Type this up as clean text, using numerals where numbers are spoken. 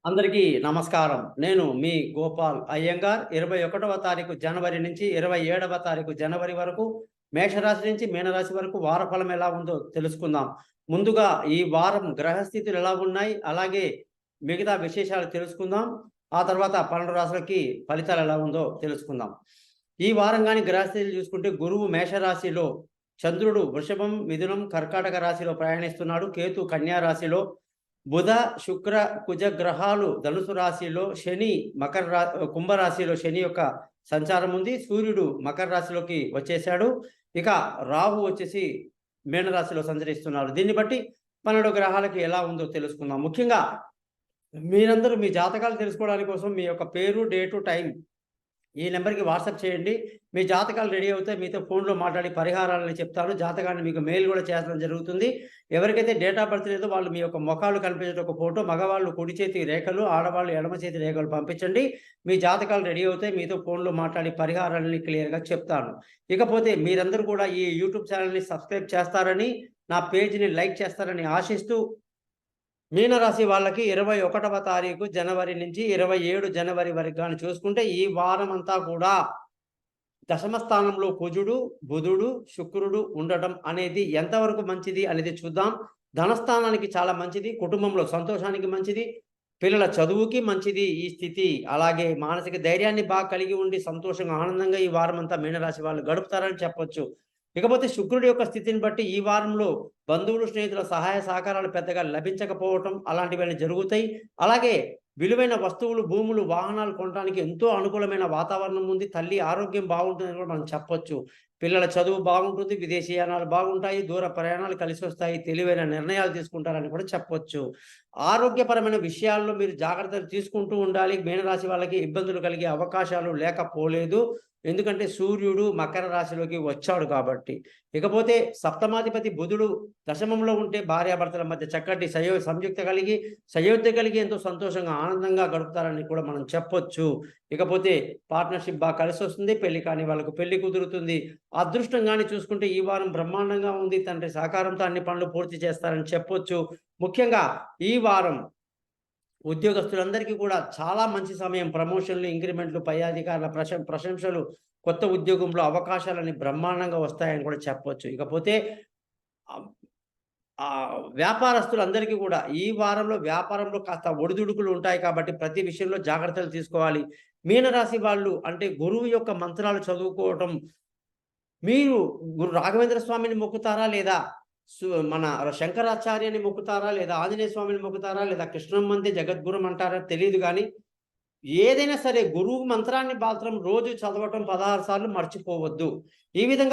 అందరికీ నమస్కారం. నేను మీ గోపాల్ అయ్యంగార్. 21వ తారీఖు జనవరి నుంచి 27వ తారీఖు జనవరి వరకు మేషరాశి నుంచి మీనరాశి వరకు వారఫలం ఎలా ఉందో తెలుసుకుందాం. ముందుగా ఈ వారం గ్రహస్థితులు ఎలా ఉన్నాయి, అలాగే మిగతా విశేషాలు తెలుసుకుందాం. ఆ తర్వాత 12 రాశులకి ఫలితాలు ఎలా ఉందో తెలుసుకుందాం. ఈ వారం గాని గ్రహస్థితులు చూసుకుంటే గురువు మేషరాశిలో, చంద్రుడు వృషభం, మిథునం, కర్కాటక రాశిలో ప్రయాణిస్తున్నాడు. కేతు కన్యా రాశిలో, బుధ, శుక్ర, కుజ గ్రహాలు ధనుసు రాశిలో, శని కుంభరాశిలో శని యొక్క సంచారం ఉంది. సూర్యుడు మకర రాశిలోకి వచ్చేసాడు. ఇక రాహు వచ్చేసి మీనరాశిలో సంచరిస్తున్నాడు. దీన్ని బట్టి 12 గ్రహాలకి ఎలా ఉందో తెలుసుకుందాం. ముఖ్యంగా మీరందరూ మీ జాతకాలు తెలుసుకోవడానికి కోసం మీ యొక్క పేరు, డేటు, టైం ఈ నెంబర్‌కి వాట్సాప్ చేయండి. మీ జాతకాలు రెడీ అవుతే మీతో ఫోన్‌లో మాట్లాడి పరిహారాలని చెప్తాను. జాతకాన్ని మీకు మెయిల్ కూడా చేయడం జరుగుతుంది. ఎవరికైతే డేట్ ఆఫ్ బర్త్ లేదో వాళ్ళు మీ యొక్క మొఖాలు కనిపించేట ఒక ఫోటో, మగవాళ్ళు కుడి చేతి రేఖలు, ఆడవాళ్ళు ఎడమ చేతి రేఖలు పంపించండి. మీ జాతకాలు రెడీ అవుతాయి. మీతో ఫోన్‌లో మాట్లాడి పరిహారాలని క్లియర్‌గా చెప్తాను. ఇకపోతే మీరందరూ కూడా ఈ యూట్యూబ్ ఛానెల్‌ని సబ్స్క్రైబ్ చేస్తారని, నా పేజ్‌ని లైక్ చేస్తారని ఆశిస్తూ, మీనరాశి వాళ్ళకి 21వ తారీఖు జనవరి నుంచి 27 జనవరి వరకు గాని చూసుకుంటే ఈ వారం అంతా కూడా దశమ స్థానంలో కుజుడు, బుధుడు, శుక్రుడు ఉండటం అనేది ఎంతవరకు మంచిది అనేది చూద్దాం. ధనస్థానానికి చాలా మంచిది, కుటుంబంలో సంతోషానికి మంచిది, పిల్లల చదువుకి మంచిది ఈ స్థితి. అలాగే మానసిక ధైర్యాన్ని బాగా కలిగి ఉండి సంతోషంగా, ఆనందంగా ఈ వారం అంతా మీనరాశి వాళ్ళు గడుపుతారని చెప్పొచ్చు. ఇకపోతే శుక్రుడి యొక్క స్థితిని బట్టి ఈ వారంలో బంధువులు, స్నేహితుల సహాయ సహకారాలు పెద్దగా లభించకపోవటం అలాంటివన్నీ జరుగుతాయి. అలాగే విలువైన వస్తువులు, భూములు, వాహనాలు కొనడానికి ఎంతో అనుకూలమైన వాతావరణం ఉంది. తల్లి ఆరోగ్యం బాగుంటుందని కూడా మనం చెప్పొచ్చు. పిల్లల చదువు బాగుంటుంది, విదేశీయానాలు బాగుంటాయి, దూర ప్రయాణాలు కలిసొస్తాయి, తెలివైన నిర్ణయాలు తీసుకుంటారని కూడా చెప్పొచ్చు. ఆరోగ్యపరమైన విషయాల్లో మీరు జాగ్రత్తలు తీసుకుంటూ ఉండాలి. మీనరాశి వాళ్ళకి ఇబ్బందులు కలిగే అవకాశాలు లేకపోలేదు. ఎందుకంటే సూర్యుడు మకర రాశిలోకి వచ్చాడు కాబట్టి. ఇకపోతే సప్తమాధిపతి బుధుడు దశమంలో ఉంటే భార్యాభర్తల మధ్య చక్కటి సయోధ్య కలిగి ఎంతో సంతోషంగా, ఆనందంగా గడుపుతారని కూడా మనం చెప్పొచ్చు. ఇకపోతే పార్ట్నర్‌షిప్ బాగా కలిసొస్తుంది. పెళ్లి కాని వాళ్ళకు పెళ్లి కుదురుతుంది. అదృష్టం గాని చూసుకుంటే ఈ వారం బ్రహ్మాండంగా ఉంది. తండ్రి సహకారంతో అన్ని పనులు పూర్తి చేస్తారని చెప్పొచ్చు. ముఖ్యంగా ఈ వారం ఉద్యోగస్తులందరికీ కూడా చాలా మంచి సమయం. ప్రమోషన్‌లు, ఇంక్రిమెంట్‌లు, పై అధికారుల ప్రశంసలు, కొత్త ఉద్యోగంలో అవకాశాలని బ్రహ్మాండంగా వస్తాయని కూడా చెప్పొచ్చు. ఇకపోతే ఆహ్, వ్యాపారస్తులందరికీ కూడా ఈ వారంలో వ్యాపారంలో కాస్త ఒడిదుడుకులు ఉంటాయి కాబట్టి ప్రతి విషయంలో జాగ్రత్తలు తీసుకోవాలి. మీనరాశి వాళ్ళు అంటే గురువు యొక్క మంత్రాలు చదువుకోవటం, మీరు గురు రాఘవేంద్ర స్వామిని మొక్కుతారా? లేదా మన శంకరాచార్యని మొక్కుతారా? లేదా ఆంజనేయ స్వామిని మొక్కుతారా? లేదా కృష్ణమ్మంతే జగద్గురుం అంటారా? తెలీదు గానీ, ఏదైనా సరే గురువు మంత్రాన్ని మాత్రం రోజు చదవటం 16 సార్లు మర్చిపోవద్దు. ఈ విధంగా